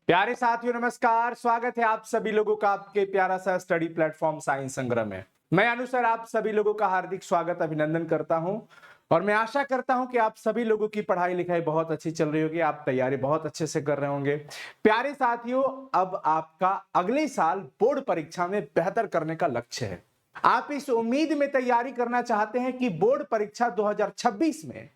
प्यारे साथियों नमस्कार। स्वागत है आप सभी लोगों का आपके प्यारा सा स्टडी प्लेटफॉर्म साइंस संग्रह में। मैं अनु सर आप सभी लोगों का हार्दिक स्वागत अभिनंदन करता हूं और मैं आशा करता हूं कि आप सभी लोगों की पढ़ाई लिखाई बहुत अच्छी चल रही होगी, आप तैयारी बहुत अच्छे से कर रहे होंगे। प्यारे साथियों, अब आपका अगले साल बोर्ड परीक्षा में बेहतर करने का लक्ष्य है। आप इस उम्मीद में तैयारी करना चाहते हैं कि बोर्ड परीक्षा 2026 में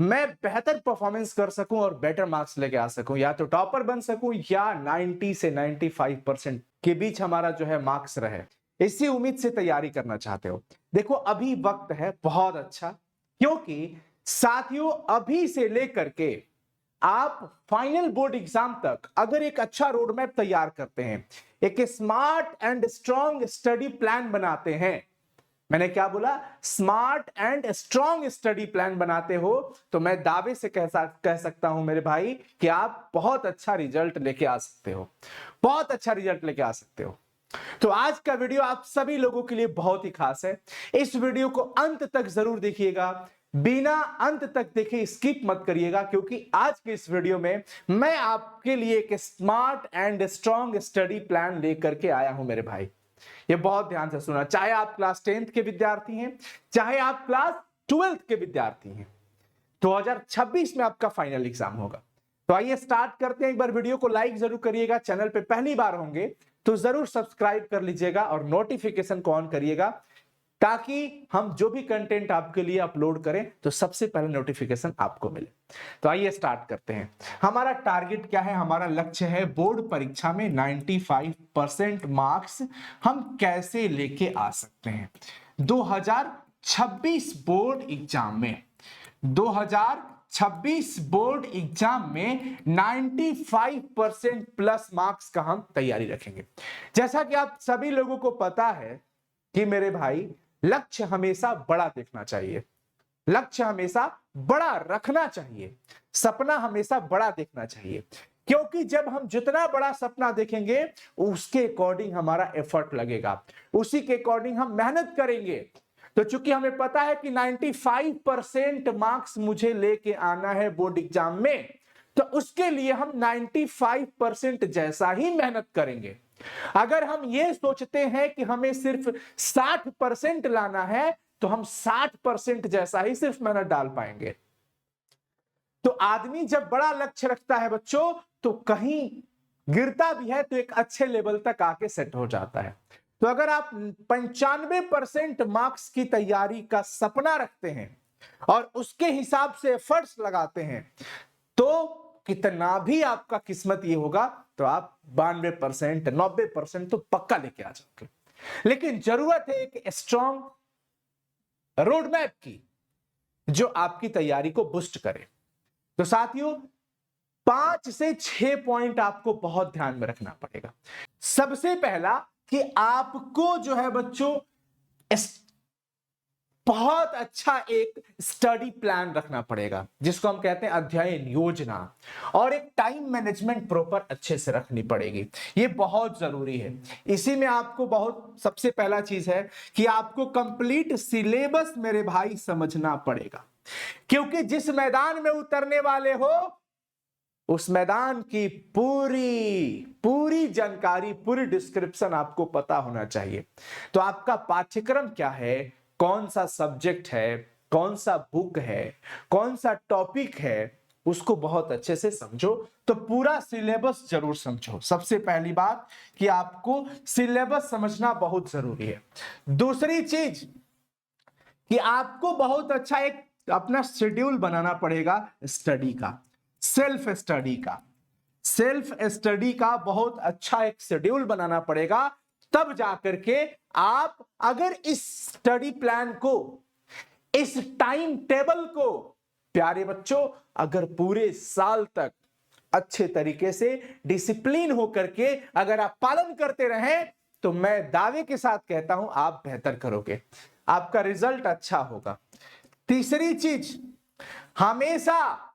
मैं बेहतर परफॉर्मेंस कर सकूं और बेटर मार्क्स लेके आ सकूं, या तो टॉपर बन सकूं या 90 से 95% के बीच हमारा जो है मार्क्स रहे। इसी उम्मीद से तैयारी करना चाहते हो। देखो अभी वक्त है बहुत अच्छा, क्योंकि साथियों अभी से लेकर के आप फाइनल बोर्ड एग्जाम तक अगर एक अच्छा रोड मैप तैयार करते हैं, एक smart and strong study plan बनाते हैं, मैंने क्या बोला, smart and strong study plan बनाते हो, तो मैं दावे से कह सकता हूं मेरे भाई कि आप बहुत अच्छा रिजल्ट लेके आ सकते हो, बहुत अच्छा रिजल्ट लेके आ सकते हो। तो आज का वीडियो आप सभी लोगों के लिए बहुत ही खास है। इस वीडियो को अंत तक जरूर देखिएगा, बिना अंत तक देखे स्किप मत करिएगा, क्योंकि आज के इस वीडियो में मैं आपके लिए एक smart and strong study plan लेकर के आया हूं मेरे भाई। ये बहुत ध्यान से सुना, चाहे आप क्लास 10th के विद्यार्थी हैं, चाहे आप क्लास 12th के विद्यार्थी हैं, 2026 में आपका फाइनल एग्जाम होगा। तो आइए स्टार्ट करते हैं। एक बार वीडियो को लाइक जरूर करिएगा, चैनल पे पहली बार होंगे तो जरूर सब्सक्राइब कर लीजिएगा और नोटिफिकेशन को ऑन करिएगा, ताकि हम जो भी कंटेंट आपके लिए अपलोड करें तो सबसे पहले नोटिफिकेशन आपको मिले। तो आइए स्टार्ट करते हैं। हमारा टारगेट क्या है, हमारा लक्ष्य है बोर्ड परीक्षा में 95% मार्क्स हम कैसे लेके आ सकते हैं 2026 बोर्ड एग्जाम में। 2026 बोर्ड एग्जाम में 95% प्लस मार्क्स का हम तैयारी रखेंगे। जैसा कि आप सभी लोगों को पता है कि मेरे भाई लक्ष्य हमेशा बड़ा देखना चाहिए, लक्ष्य हमेशा बड़ा रखना चाहिए, सपना हमेशा बड़ा देखना चाहिए, क्योंकि जब हम जितना बड़ा सपना देखेंगे उसके अकॉर्डिंग हमारा एफर्ट लगेगा, उसी के अकॉर्डिंग हम मेहनत करेंगे। तो चूंकि हमें पता है कि 95% मार्क्स मुझे लेके आना है बोर्ड एग्जाम में, तो उसके लिए हम 95% जैसा ही मेहनत करेंगे। अगर हम ये सोचते हैं कि हमें सिर्फ 60% लाना है, तो हम 60% जैसा ही सिर्फ मेहनत डाल पाएंगे। तो आदमी जब बड़ा लक्ष्य रखता है बच्चों, तो कहीं गिरता भी है तो एक अच्छे लेवल तक आके सेट हो जाता है। तो अगर आप 95% मार्क्स की तैयारी का सपना रखते हैं और उसके हिसाब से एफर्ट्स लगाते हैं, तो कितना भी आपका किस्मत ये होगा तो आप 92% 90% तो पक्का लेके आ जाओगे। लेकिन जरूरत है एक स्ट्रॉन्ग रोड मैप की, जो आपकी तैयारी को बूस्ट करे। तो साथियों 5 से 6 पॉइंट आपको बहुत ध्यान में रखना पड़ेगा। सबसे पहला कि आपको जो है बच्चों बहुत अच्छा एक स्टडी प्लान रखना पड़ेगा, जिसको हम कहते हैं अध्ययन योजना, और एक टाइम मैनेजमेंट प्रॉपर अच्छे से रखनी पड़ेगी। ये बहुत जरूरी है। इसी में आपको बहुत सबसे पहला चीज है कि आपको कंप्लीट सिलेबस मेरे भाई समझना पड़ेगा, क्योंकि जिस मैदान में उतरने वाले हो उस मैदान की पूरी जानकारी, पूरी डिस्क्रिप्शन आपको पता होना चाहिए। तो आपका पाठ्यक्रम क्या है, कौन सा सब्जेक्ट है, कौन सा बुक है, कौन सा टॉपिक है, उसको बहुत अच्छे से समझो। तो पूरा सिलेबस जरूर समझो। सबसे पहली बात कि आपको सिलेबस समझना बहुत जरूरी है। दूसरी चीज कि आपको बहुत अच्छा एक अपना शेड्यूल बनाना पड़ेगा स्टडी का, सेल्फ स्टडी का। सेल्फ स्टडी का बहुत अच्छा एक शेड्यूल बनाना पड़ेगा, तब जाकर के आप अगर इस स्टडी प्लान को, इस टाइम टेबल को प्यारे बच्चों अगर पूरे साल तक अच्छे तरीके से डिसिप्लिन होकर के अगर आप पालन करते रहें, तो मैं दावे के साथ कहता हूं आप बेहतर करोगे, आपका रिजल्ट अच्छा होगा। तीसरी चीज, हमेशा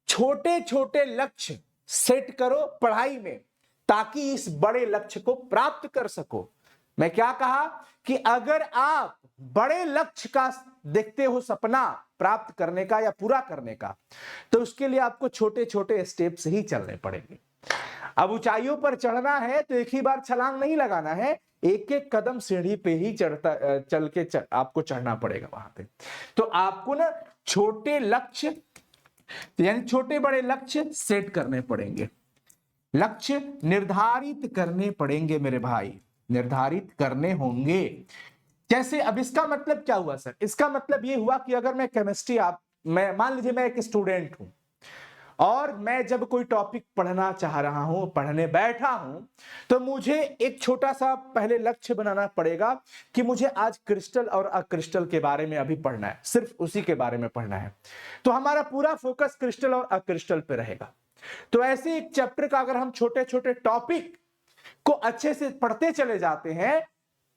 छोटे छोटे लक्ष्य सेट करो पढ़ाई में, ताकि इस बड़े लक्ष्य को प्राप्त कर सको। मैं क्या कहा कि अगर आप बड़े लक्ष्य का देखते हो सपना प्राप्त करने का या पूरा करने का, तो उसके लिए आपको छोटे छोटे स्टेप्स ही चलने पड़ेंगे। अब ऊंचाइयों पर चढ़ना है तो एक ही बार छलांग नहीं लगाना है, एक एक कदम सीढ़ी पे ही आपको चढ़ना पड़ेगा वहां पे। तो आपको ना छोटे लक्ष्य यानी छोटे बड़े लक्ष्य सेट करने पड़ेंगे, लक्ष्य निर्धारित करने पड़ेंगे मेरे भाई, निर्धारित करने होंगे। जैसे अब इसका मतलब क्या हुआ सर? इसका मतलब ये हुआ कि अगर मैं केमिस्ट्री मैं मान लीजिए मैं एक स्टूडेंट हूं और मैं जब कोई टॉपिक पढ़ना चाह रहा हूं, पढ़ने बैठा हूं, तो मुझे एक छोटा सा पहले लक्ष्य बनाना पड़ेगा कि मुझे आज क्रिस्टल और अक्रिस्टल के बारे में अभी पढ़ना है, सिर्फ उसी के बारे में पढ़ना है। तो हमारा पूरा फोकस क्रिस्टल और अक्रिस्टल पे रहेगा। तो ऐसे एक चैप्टर का अगर हम छोटे छोटे टॉपिक को अच्छे से पढ़ते चले जाते हैं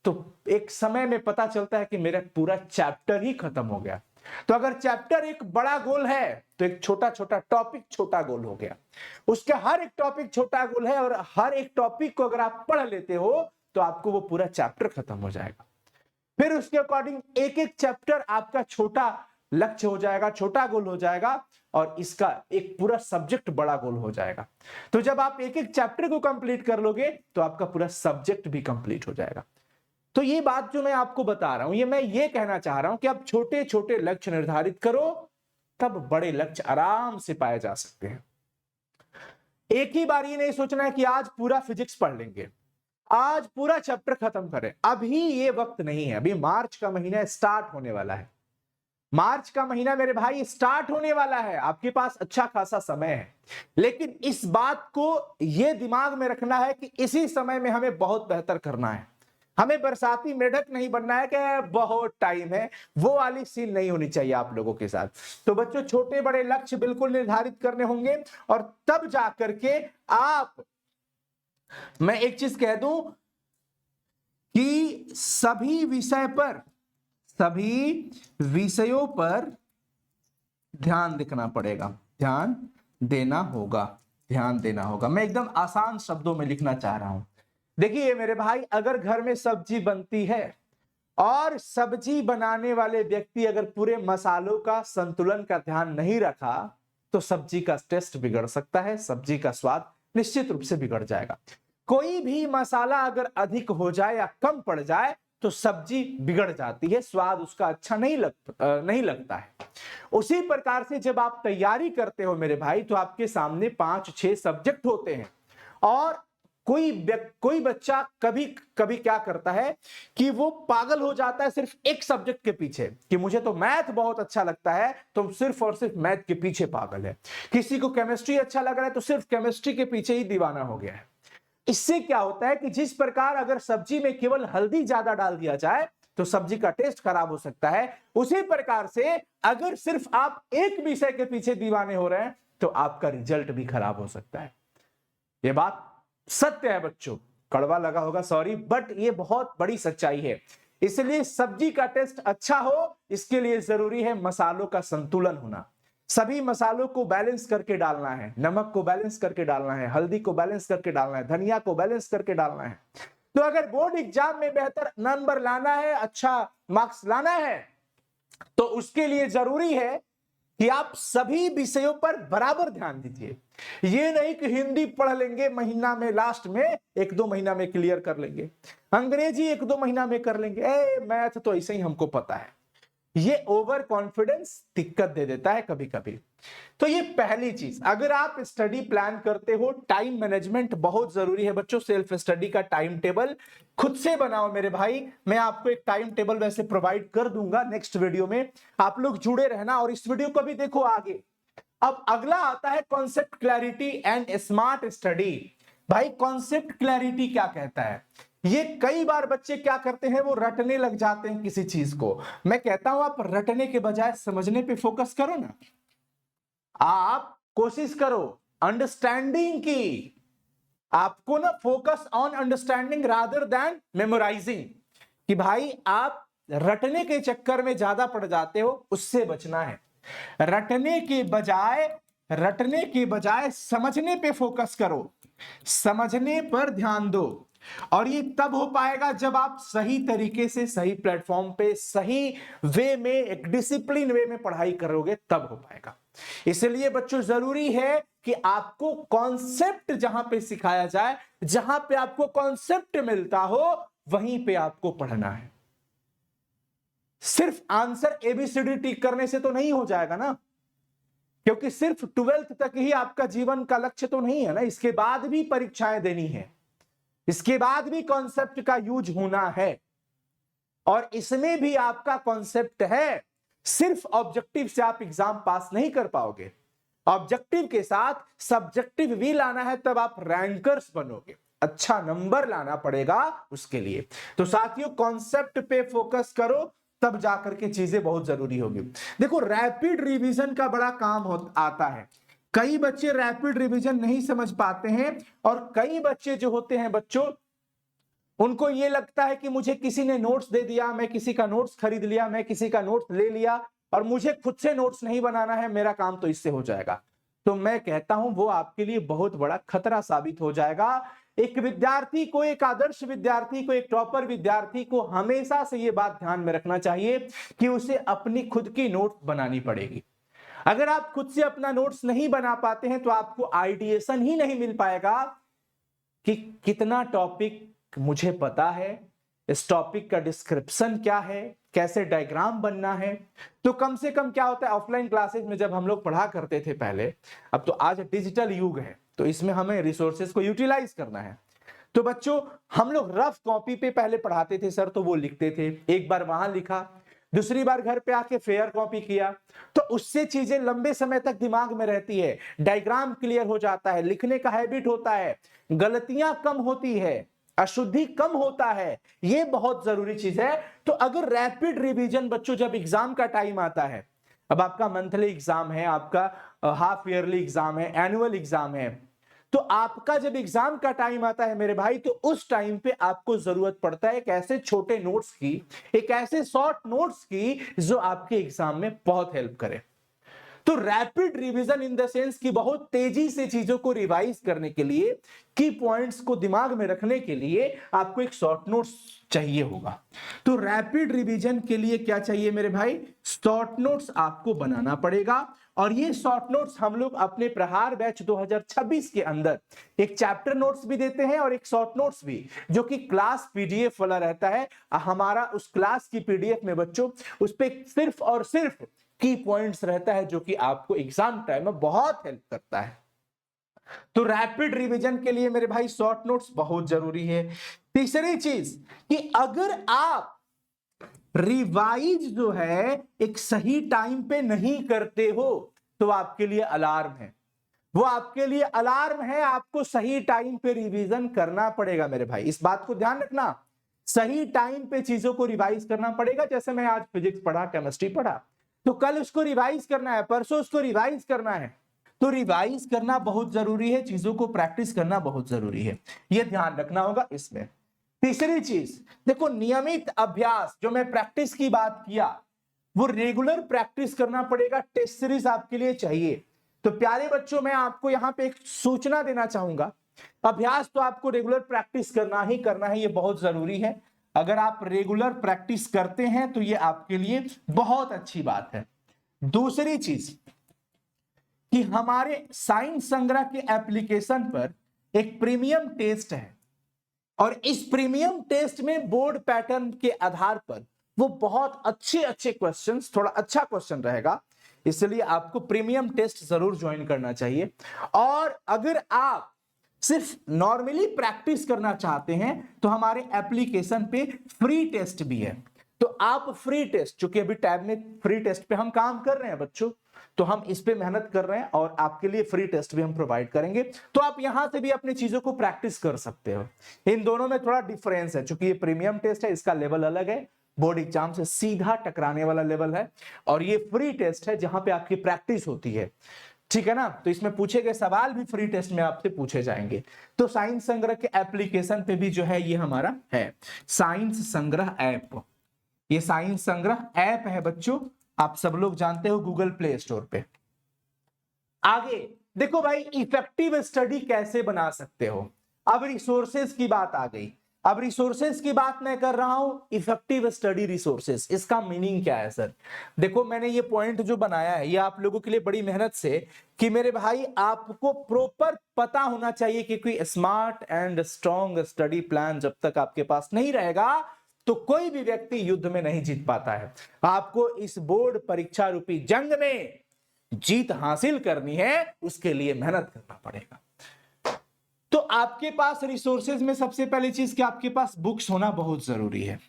तो एक समय में पता चलता है कि मेरा पूरा चैप्टर ही खत्म हो गया। तो अगर चैप्टर एक बड़ा गोल है तो एक छोटा छोटा टॉपिक छोटा गोल हो गया, उसके हर एक टॉपिक छोटा गोल है, और हर एक टॉपिक को अगर आप पढ़ लेते हो तो आपको वो पूरा चैप्टर खत्म हो जाएगा। फिर उसके अकॉर्डिंग एक एक चैप्टर आपका छोटा लक्ष्य हो जाएगा, छोटा गोल हो जाएगा, और इसका एक पूरा सब्जेक्ट बड़ा गोल हो जाएगा। तो जब आप एक एक चैप्टर को कंप्लीट कर लोगे तो आपका पूरा सब्जेक्ट भी कंप्लीट हो जाएगा। तो ये बात जो मैं आपको बता रहा हूं, मैं ये कहना चाह रहा हूं कि आप छोटे छोटे लक्ष्य निर्धारित करो, तब बड़े लक्ष्य आराम से पाए जा सकते हैं। एक ही बार ये नहीं सोचना है कि आज पूरा फिजिक्स पढ़ लेंगे, आज पूरा चैप्टर खत्म करें। अभी ये वक्त नहीं है, अभी मार्च का महीना स्टार्ट होने वाला है। मार्च का महीना मेरे भाई स्टार्ट होने वाला है, आपके पास अच्छा खासा समय है। लेकिन इस बात को यह दिमाग में रखना है कि इसी समय में हमें बहुत बेहतर करना है। हमें बरसाती मेढक नहीं बनना है कि बहुत टाइम है, वो वाली सीन नहीं होनी चाहिए आप लोगों के साथ। तो बच्चों छोटे बड़े लक्ष्य बिल्कुल निर्धारित करने होंगे, और तब जाकर के मैं एक चीज कह दूं कि सभी विषयों पर ध्यान देना पड़ेगा, ध्यान देना होगा। मैं एकदम आसान शब्दों में लिखना चाह रहा हूं। देखिए मेरे भाई, अगर घर में सब्जी बनती है और सब्जी बनाने वाले व्यक्ति अगर पूरे मसालों का संतुलन का ध्यान नहीं रखा तो सब्जी का टेस्ट बिगड़ सकता है, सब्जी का स्वाद निश्चित रूप से बिगड़ जाएगा। कोई भी मसाला अगर अधिक हो जाए या कम पड़ जाए तो सब्जी बिगड़ जाती है, स्वाद उसका अच्छा नहीं लगता है। उसी प्रकार से जब आप तैयारी करते हो मेरे भाई, तो आपके सामने 5-6 सब्जेक्ट होते हैं, और कोई बच्चा कभी कभी क्या करता है कि वो पागल हो जाता है सिर्फ एक सब्जेक्ट के पीछे, कि मुझे तो मैथ बहुत अच्छा लगता है, तो सिर्फ और सिर्फ मैथ के पीछे पागल है। किसी को केमिस्ट्री अच्छा लग रहा है तो सिर्फ केमिस्ट्री के पीछे ही दीवाना हो गया है। इससे क्या होता है कि जिस प्रकार अगर सब्जी में केवल हल्दी ज्यादा डाल दिया जाए तो सब्जी का टेस्ट खराब हो सकता है, उसी प्रकार से अगर सिर्फ आप एक विषय के पीछे दीवाने हो रहे हैं तो आपका रिजल्ट भी खराब हो सकता है। यह बात सत्य है बच्चों, कड़वा लगा होगा सॉरी, बट ये बहुत बड़ी सच्चाई है। इसलिए सब्जी का टेस्ट अच्छा हो, इसके लिए जरूरी है मसालों का संतुलन होना। सभी मसालों को बैलेंस करके डालना है, नमक को बैलेंस करके डालना है, हल्दी को बैलेंस करके डालना है, धनिया को बैलेंस करके डालना है। तो अगर बोर्ड एग्जाम में बेहतर नंबर लाना है, अच्छा मार्क्स लाना है, तो उसके लिए जरूरी है कि आप सभी विषयों पर बराबर ध्यान दीजिए। ये नहीं कि हिंदी पढ़ लेंगे महीना में, लास्ट में 1-2 महीना में क्लियर कर लेंगे, अंग्रेजी 1-2 महीना में कर लेंगे, मैथ तो ऐसे ही हमको पता है। ये ओवर कॉन्फिडेंस दिक्कत दे देता है कभी कभी। तो ये पहली चीज, अगर आप स्टडी प्लान करते हो, टाइम मैनेजमेंट बहुत जरूरी है बच्चों। सेल्फ स्टडी का टाइम टेबल खुद से बनाओ मेरे भाई। मैं आपको एक टाइम टेबल वैसे प्रोवाइड कर दूंगा नेक्स्ट वीडियो में, आप लोग जुड़े रहना और इस वीडियो को भी देखो आगे। अब अगला आता है concept clarity and smart study. भाई कॉन्सेप्ट क्लैरिटी क्या कहता है? ये कई बार बच्चे क्या करते हैं, वो रटने लग जाते हैं किसी चीज को। मैं कहता हूं आप रटने के बजाय समझने पे फोकस करो ना, आप कोशिश करो अंडरस्टैंडिंग की। आपको ना focus on understanding rather than memorising, कि भाई आप रटने के चक्कर में ज्यादा पड़ जाते हो, उससे बचना है। रटने के बजाय समझने पे फोकस करो, समझने पर ध्यान दो। और ये तब हो पाएगा जब आप सही तरीके से सही प्लेटफॉर्म पे सही वे में एक डिसिप्लिन वे में पढ़ाई करोगे, तब हो पाएगा। इसलिए बच्चों जरूरी है कि आपको कॉन्सेप्ट जहां पे सिखाया जाए, जहां पे आपको कॉन्सेप्ट मिलता हो, वहीं पे आपको पढ़ना है। सिर्फ आंसर एबीसीडी टिक करने से तो नहीं हो जाएगा ना, क्योंकि सिर्फ 12th तक ही आपका जीवन का लक्ष्य तो नहीं है ना, इसके बाद भी परीक्षाएं देनी है, इसके बाद भी कॉन्सेप्ट का यूज होना है, और इसमें भी आपका कॉन्सेप्ट है। सिर्फ ऑब्जेक्टिव से आप एग्जाम पास नहीं कर पाओगे, ऑब्जेक्टिव के साथ सब्जेक्टिव भी लाना है, तब आप रैंकर्स बनोगे, अच्छा नंबर लाना पड़ेगा उसके लिए। तो साथियों कॉन्सेप्ट पे फोकस करो, तब जाकर के चीजें बहुत जरूरी होगी। देखो रैपिड रिवीजन का बड़ा काम आता है, कई बच्चे रैपिड रिवीजन नहीं समझ पाते हैं, और कई बच्चे जो होते हैं बच्चों, उनको ये लगता है कि मुझे किसी ने नोट्स दे दिया, मैं किसी का नोट्स खरीद लिया, मैं किसी का नोट्स ले लिया, और मुझे खुद से नोट्स नहीं बनाना है, मेरा काम तो इससे हो जाएगा। तो मैं कहता हूं वो आपके लिए बहुत बड़ा खतरा साबित हो जाएगा। एक विद्यार्थी को, एक आदर्श विद्यार्थी को, एक टॉपर विद्यार्थी को हमेशा से ये बात ध्यान में रखना चाहिए कि उसे अपनी खुद की नोट्स बनानी पड़ेगी। अगर आप खुद से अपना नोट्स नहीं बना पाते हैं तो आपको आइडिएशन ही नहीं मिल पाएगा कि कितना टॉपिक मुझे पता है, इस टॉपिक का डिस्क्रिप्शन क्या है, कैसे डायग्राम बनना है। तो कम से कम क्या होता है, ऑफलाइन क्लासेस में जब हम लोग पढ़ा करते थे पहले, अब तो आज डिजिटल युग है, तो इसमें हमें रिसोर्सेज को यूटिलाइज करना है। तो बच्चों हम लोग रफ कॉपी पे पहले पढ़ाते थे सर, तो वो लिखते थे, एक बार वहां लिखा, दूसरी बार घर पे आके फेयर कॉपी किया, तो उससे चीजें लंबे समय तक दिमाग में रहती है, डायग्राम क्लियर हो जाता है, लिखने का हैबिट होता है, गलतियां कम होती है, अशुद्धि कम होता है, ये बहुत जरूरी चीज है। तो अगर रैपिड रिवीजन बच्चों जब एग्जाम का टाइम आता है, अब आपका मंथली एग्जाम है, आपका हाफ ईयरली एग्जाम है, एनुअल एग्जाम है, तो आपका जब एग्जाम का टाइम आता है मेरे भाई, तो उस टाइम पे आपको जरूरत पड़ता है एक ऐसे छोटे नोट्स की, एक ऐसे शॉर्ट नोट्स की जो आपके एग्जाम में बहुत हेल्प करे। तो rapid revision in the sense कि बहुत तेजी से चीजों को रिवाइज करने के लिए, की पॉइंट्स को दिमाग में रखने के लिए आपको एक शॉर्ट नोट्स चाहिए होगा। तो रैपिड रिवीजन के लिए क्या चाहिए मेरे भाई, शॉर्ट नोट्स आपको बनाना पड़ेगा। और ये शॉर्ट नोट्स हम लोग अपने प्रहार बैच 2026 के अंदर एक चैप्टर नोट्स भी देते हैं और एक शॉर्ट नोट्स भी, जो कि क्लास पीडीएफ वाला रहता है हमारा। उस क्लास की पीडीएफ में बच्चों उस पे सिर्फ और सिर्फ की पॉइंट्स रहता है, जो कि आपको एग्जाम टाइम में बहुत हेल्प करता है। तो रैपिड रिवीजन के लिए मेरे भाई शॉर्ट नोट्स बहुत जरूरी है। तीसरी चीज कि अगर आप रिवाइज जो है एक सही टाइम पे नहीं करते हो, तो आपके लिए अलार्म है, वो आपके लिए अलार्म है, आपको सही टाइम पे रिवीजन करना पड़ेगा मेरे भाई, इस बात को ध्यान रखना। सही टाइम पे चीजों को रिवाइज करना पड़ेगा। जैसे मैं आज फिजिक्स पढ़ा, केमिस्ट्री पढ़ा, तो कल उसको रिवाइज करना है, परसों उसको रिवाइज करना है। तो रिवाइज करना बहुत जरूरी है, चीजों को प्रैक्टिस करना बहुत जरूरी है, यह ध्यान रखना होगा इसमें। तीसरी चीज देखो, नियमित अभ्यास, जो मैं प्रैक्टिस की बात किया, वो रेगुलर प्रैक्टिस करना पड़ेगा। टेस्ट सीरीज आपके लिए चाहिए। तो प्यारे बच्चों, मैं आपको यहां पे एक सूचना देना चाहूंगा, अभ्यास तो आपको रेगुलर प्रैक्टिस करना ही करना है, ये बहुत जरूरी है। अगर आप रेगुलर प्रैक्टिस करते हैं तो ये आपके लिए बहुत अच्छी बात है। दूसरी चीज कि हमारे साइंस संग्रह के एप्लीकेशन पर एक प्रीमियम टेस्ट है, और इस प्रीमियम टेस्ट में बोर्ड पैटर्न के आधार पर वो बहुत अच्छे अच्छे क्वेश्चंस, थोड़ा अच्छा क्वेश्चन रहेगा, इसलिए आपको प्रीमियम टेस्ट जरूर ज्वाइन करना चाहिए। और अगर आप सिर्फ नॉर्मली प्रैक्टिस करना चाहते हैं तो हमारे एप्लीकेशन पे फ्री टेस्ट भी है। तो आप फ्री टेस्ट, चूंकि अभी टैब में फ्री टेस्ट पे हम काम कर रहे हैं बच्चों, तो हम इस पे मेहनत कर रहे हैं और आपके लिए फ्री टेस्ट भी हम प्रोवाइड करेंगे, तो आप यहां से भी अपनी चीजों को प्रैक्टिस कर सकते हो। इन दोनों में थोड़ा डिफरेंस है, चूंकि ये प्रीमियम टेस्ट है, इसका लेवल अलग है, बोर्ड एग्जाम से सीधा टकराने वाला लेवल है, और ये फ्री टेस्ट है जहां पे आपकी प्रैक्टिस होती है, ठीक है ना। तो इसमें पूछे गए सवाल भी फ्री टेस्ट में आपसे पूछे जाएंगे। तो साइंस संग्रह के एप्लीकेशन पे भी जो है ये हमारा है साइंस संग्रह ऐप। ये साइंस संग्रह ऐप है बच्चों, आप सब लोग जानते हो, गूगल प्ले स्टोर पे। आगे देखो भाई, इफेक्टिव स्टडी कैसे बना सकते हो। अब रिसोर्सेज की बात आ गई अब रिसोर्सेज की बात मैं कर रहा हूं, इफेक्टिव स्टडी रिसोर्सेज, इसका मीनिंग क्या है सर? देखो मैंने ये पॉइंट जो बनाया है ये आप लोगों के लिए बड़ी मेहनत से, कि मेरे भाई आपको प्रॉपर पता होना चाहिए कि कोई smart and strong study plan जब तक आपके पास नहीं रहेगा तो कोई भी व्यक्ति युद्ध में नहीं जीत पाता है। आपको इस बोर्ड परीक्षा रूपी जंग में जीत हासिल करनी है, उसके लिए मेहनत करना पड़ेगा। तो आपके पास रिसोर्सेज में सबसे पहली चीज कि आपके पास बुक्स होना बहुत जरूरी है।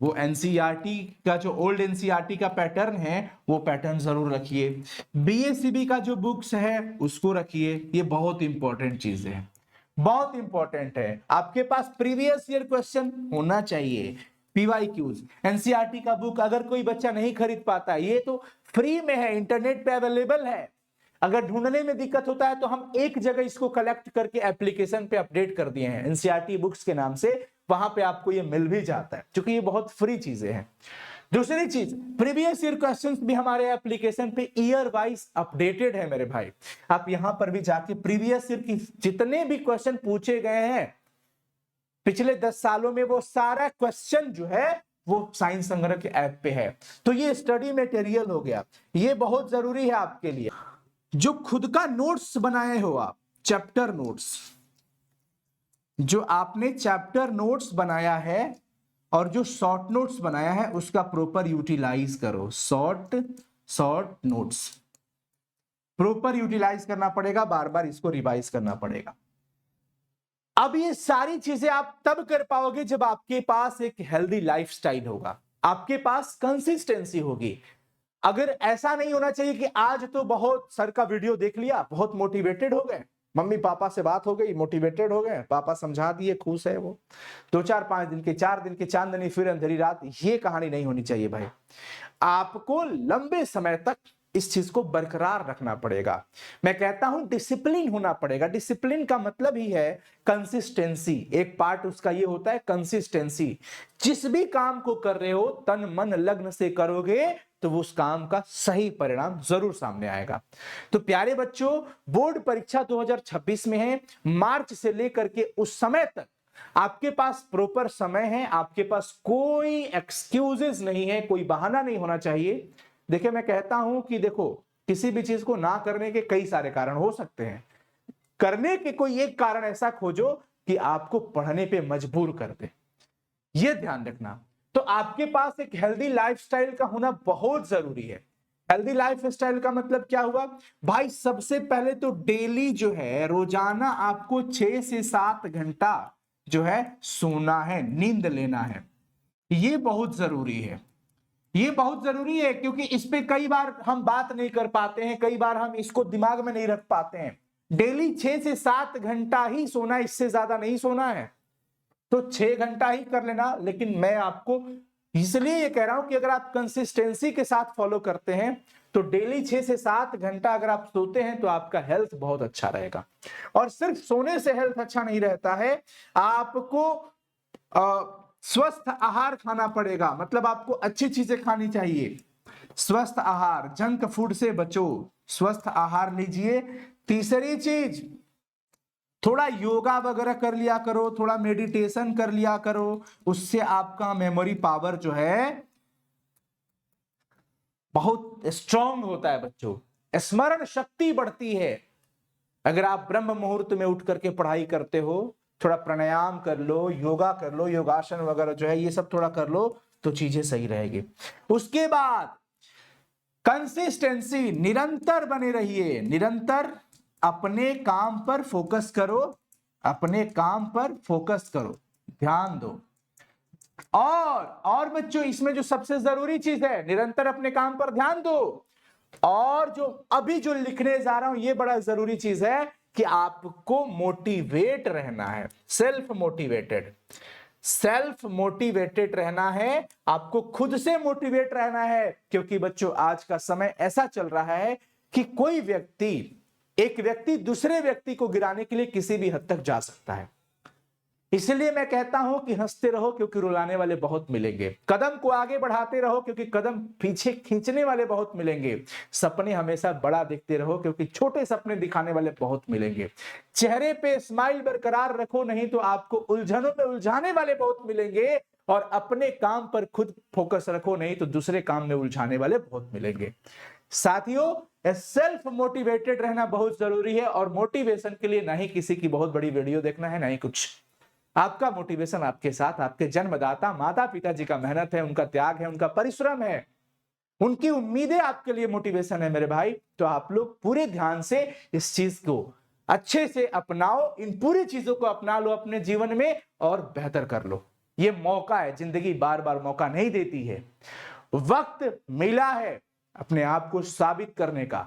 वो एनसीईआरटी का जो ओल्ड एनसीईआरटी का पैटर्न है वो पैटर्न जरूर रखिए। बीएसीबी का जो बुक्स है उसको रखिए, ये बहुत इंपॉर्टेंट चीज है, बहुत इंपॉर्टेंट है। आपके पास प्रीवियस ईयर क्वेश्चन होना चाहिए, पीवाईक्यूज। एनसीईआरटी का बुक अगर कोई बच्चा नहीं खरीद पाता, ये तो फ्री में है, इंटरनेट पे अवेलेबल है। अगर ढूंढने में दिक्कत होता है तो हम एक जगह इसको कलेक्ट करके एप्लीकेशन पे अपडेट कर दिए हैं एनसीईआरटी बुक्स के नाम से, वहां पे आपको ये मिल भी जाता है क्योंकि ये बहुत फ्री चीजें हैं। दूसरी चीज, प्रीवियस ईयर क्वेश्चंस भी हमारे एप्लीकेशन पे ईयर वाइज अपडेटेड है मेरे भाई। आप यहां पर भी जाके प्रीवियस ईयर की जितने भी क्वेश्चन पूछे गए हैं पिछले 10 सालों में, वो सारा क्वेश्चन जो है वो साइंस संग्रह के ऐप पे है। तो ये स्टडी मटेरियल हो गया, ये बहुत जरूरी है आपके लिए। जो खुद का नोट्स बनाए हो आप, चैप्टर नोट्स, जो आपने चैप्टर नोट्स बनाया है और जो शॉर्ट नोट्स बनाया है उसका प्रॉपर यूटिलाइज करो। शॉर्ट नोट्स प्रॉपर यूटिलाइज करना पड़ेगा, बार बार इसको रिवाइज करना पड़ेगा। अब ये सारी चीजें आप तब कर पाओगे जब आपके पास एक हेल्दी लाइफस्टाइल होगा, आपके पास कंसिस्टेंसी होगी। अगर ऐसा नहीं होना चाहिए कि आज तो बहुत सर का वीडियो देख लिया, बहुत मोटिवेटेड हो गए, मम्मी पापा से बात हो गई, मोटिवेटेड हो गए, पापा समझा दिए, खुश है वो, 2-4-5 दिन के 4 दिन के चांदनी फिर अंधेरी रात, ये कहानी नहीं होनी चाहिए भाई। आपको लंबे समय तक इस चीज को बरकरार रखना पड़ेगा। मैं कहता हूं डिसिप्लिन होना पड़ेगा। डिसिप्लिन का मतलब ही है कंसिस्टेंसी, एक पार्ट उसका ये होता है कंसिस्टेंसी। जिस भी काम को कर रहे हो तन मन लग्न से करोगे तो वो उस काम का सही परिणाम जरूर सामने आएगा। तो प्यारे बच्चों, बोर्ड परीक्षा 2026 में है, मार्च से लेकर के उस समय तक आपके पास प्रॉपर समय है, आपके पास कोई एक्सक्यूजेस नहीं है, कोई बहाना नहीं होना चाहिए। देखिए मैं कहता हूं कि देखो किसी भी चीज को ना करने के कई सारे कारण हो सकते हैं, करने के कोई एक कारण ऐसा खोजो कि आपको पढ़ने पे मजबूर कर दे, ये ध्यान रखना। तो आपके पास एक हेल्दी लाइफस्टाइल का होना बहुत जरूरी है। हेल्दी लाइफस्टाइल का मतलब क्या हुआ भाई? सबसे पहले तो डेली जो है, रोजाना आपको 6 से 7 घंटा जो है सोना है, नींद लेना है। ये बहुत जरूरी है, ये बहुत जरूरी है, क्योंकि इस पे कई बार हम बात नहीं कर पाते हैं, कई बार हम इसको दिमाग में नहीं रख पाते हैं। डेली 6 से 7 घंटा ही सोना, इससे ज्यादा नहीं सोना है। तो 6 घंटा ही कर लेना, लेकिन मैं आपको इसलिए ये कह रहा हूं कि अगर आप कंसिस्टेंसी के साथ फॉलो करते हैं तो डेली 6 से 7 घंटा अगर आप सोते हैं तो आपका हेल्थ बहुत अच्छा रहेगा। और सिर्फ सोने से हेल्थ अच्छा नहीं रहता है, आपको स्वस्थ आहार खाना पड़ेगा। मतलब आपको अच्छी चीजें खानी चाहिए, स्वस्थ आहार, जंक फूड से बचो, स्वस्थ आहार लीजिए। तीसरी चीज, थोड़ा योगा वगैरह कर लिया करो, थोड़ा मेडिटेशन कर लिया करो, उससे आपका मेमोरी पावर जो है बहुत स्ट्रांग होता है बच्चों, स्मरण शक्ति बढ़ती है। अगर आप ब्रह्म मुहूर्त में उठ करके पढ़ाई करते हो, थोड़ा प्राणायाम कर लो, योगा कर लो, योगासन वगैरह जो है ये सब थोड़ा कर लो तो चीजें सही रहेगी। उसके बाद कंसिस्टेंसी, निरंतर बने रहिए, निरंतर अपने काम पर फोकस करो, अपने काम पर फोकस करो, ध्यान दो। और बच्चों इसमें जो सबसे जरूरी चीज है, निरंतर अपने काम पर ध्यान दो। और जो अभी जो लिखने जा रहा हूं ये बड़ा जरूरी चीज है कि आपको मोटिवेट रहना है, सेल्फ मोटिवेटेड, सेल्फ मोटिवेटेड रहना है, आपको खुद से मोटिवेट रहना है। क्योंकि बच्चों आज का समय ऐसा चल रहा है कि कोई व्यक्ति, एक व्यक्ति दूसरे व्यक्ति को गिराने के लिए किसी भी हद तक जा सकता है। इसलिए मैं कहता हूं कि हंसते रहो क्योंकि रुलाने वाले बहुत मिलेंगे, कदम को आगे बढ़ाते रहो क्योंकि कदम पीछे खींचने वाले बहुत मिलेंगे, सपने हमेशा बड़ा देखते रहो क्योंकि छोटे सपने दिखाने वाले बहुत मिलेंगे, चेहरे पे स्माइल बरकरार रखो नहीं तो आपको उलझनों में उलझाने वाले बहुत मिलेंगे, और अपने काम पर खुद फोकस रखो नहीं तो दूसरे काम में उलझाने वाले बहुत मिलेंगे। साथियों, सेल्फ मोटिवेटेड रहना बहुत जरूरी है, और मोटिवेशन के लिए ना ही किसी की बहुत बड़ी वीडियो देखना है, ना ही कुछ। आपका मोटिवेशन आपके साथ आपके जन्मदाता माता पिता जी का मेहनत है, उनका त्याग है, उनका परिश्रम है, उनकी उम्मीदें आपके लिए मोटिवेशन है मेरे भाई। तो आप लोग पूरे ध्यान से इस चीज को अच्छे से अपनाओ, इन पूरी चीजों को अपना लो अपने जीवन में और बेहतर कर लो। ये मौका है, जिंदगी बार बार मौका नहीं देती है, वक्त मिला है अपने आप को साबित करने का,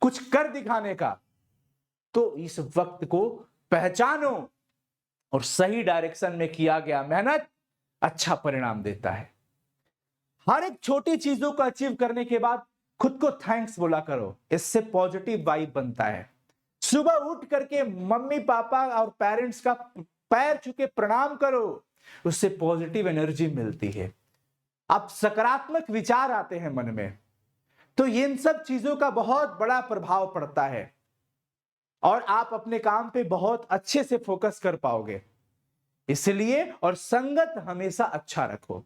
कुछ कर दिखाने का। तो इस वक्त को पहचानो और सही डायरेक्शन में किया गया मेहनत अच्छा परिणाम देता है। हर एक छोटी चीजों को अचीव करने के बाद खुद को थैंक्स बोला करो, इससे पॉजिटिव वाइब बनता है। सुबह उठ करके मम्मी पापा और पेरेंट्स का पैर छू के प्रणाम करो, उससे पॉजिटिव एनर्जी मिलती है, अब सकारात्मक विचार आते हैं मन में। तो इन सब चीजों का बहुत बड़ा प्रभाव पड़ता है और आप अपने काम पे बहुत अच्छे से फोकस कर पाओगे। इसलिए और संगत हमेशा अच्छा रखो,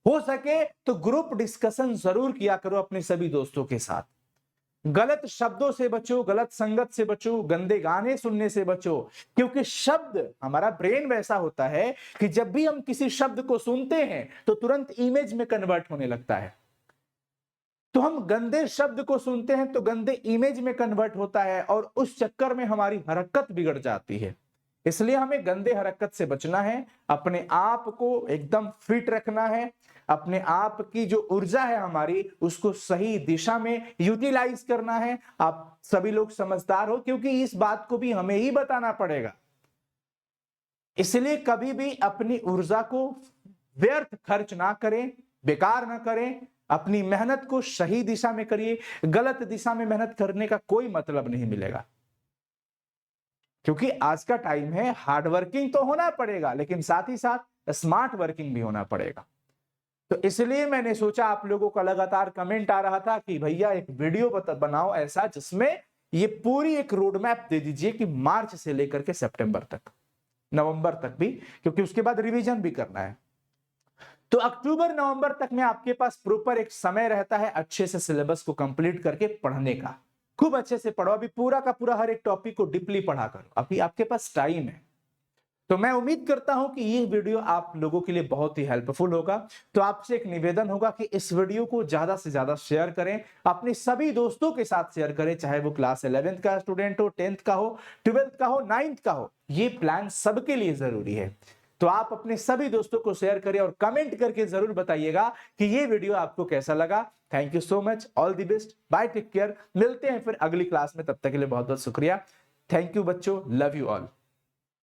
हो सके तो ग्रुप डिस्कशन जरूर किया करो अपने सभी दोस्तों के साथ। गलत शब्दों से बचो, गलत संगत से बचो, गंदे गाने सुनने से बचो, क्योंकि शब्द, हमारा ब्रेन वैसा होता है कि जब भी हम किसी शब्द को सुनते हैं तो तुरंत इमेज में कन्वर्ट होने लगता है। तो हम गंदे शब्द को सुनते हैं तो गंदे इमेज में कन्वर्ट होता है और उस चक्कर में हमारी हरकत बिगड़ जाती है। इसलिए हमें गंदे हरकत से बचना है, अपने आप को एकदम फिट रखना है, अपने आप की जो ऊर्जा है हमारी उसको सही दिशा में यूटिलाइज करना है। आप सभी लोग समझदार हो क्योंकि इस बात को भी हमें ही बताना पड़ेगा। इसलिए कभी भी अपनी ऊर्जा को व्यर्थ खर्च ना करें, बेकार ना करें, अपनी मेहनत को सही दिशा में करिए। गलत दिशा में मेहनत करने का कोई मतलब नहीं मिलेगा, क्योंकि आज का टाइम है हार्ड वर्किंग तो होना पड़ेगा लेकिन साथ ही साथ स्मार्ट वर्किंग भी होना पड़ेगा। तो इसलिए मैंने सोचा, आप लोगों का लगातार कमेंट आ रहा था कि भैया एक वीडियो बनाओ ऐसा जिसमें ये पूरी एक रोड मैप दे दीजिए कि मार्च से लेकर के सितंबर तक, नवंबर तक भी, क्योंकि उसके बाद रिवीजन भी करना है। तो अक्टूबर नवंबर तक में आपके पास प्रॉपर एक समय रहता है अच्छे से सिलेबस को कंप्लीट करके पढ़ने का। खूब अच्छे से पढ़ो, अभी पूरा का पूरा हर एक टॉपिक को डीपली पढ़ा करो, अभी आपके पास टाइम है। तो मैं उम्मीद करता हूं कि ये वीडियो आप लोगों के लिए बहुत ही हेल्पफुल होगा। तो आपसे एक निवेदन होगा कि इस वीडियो को ज्यादा से ज्यादा शेयर करें, अपने सभी दोस्तों के साथ शेयर करें, चाहे वो क्लास 11th का स्टूडेंट हो, 10th का हो, 12th का हो, 9th का हो। ये प्लान सबके लिए जरूरी है। तो आप अपने सभी दोस्तों को शेयर करें और कमेंट करके जरूर बताइएगा कि ये वीडियो आपको कैसा लगा। Thank you so much, all the best, bye, take care. मिलते हैं फिर अगली क्लास में, तब तक के लिए बहुत बहुत शुक्रिया। थैंक यू बच्चों, लव यू ऑल।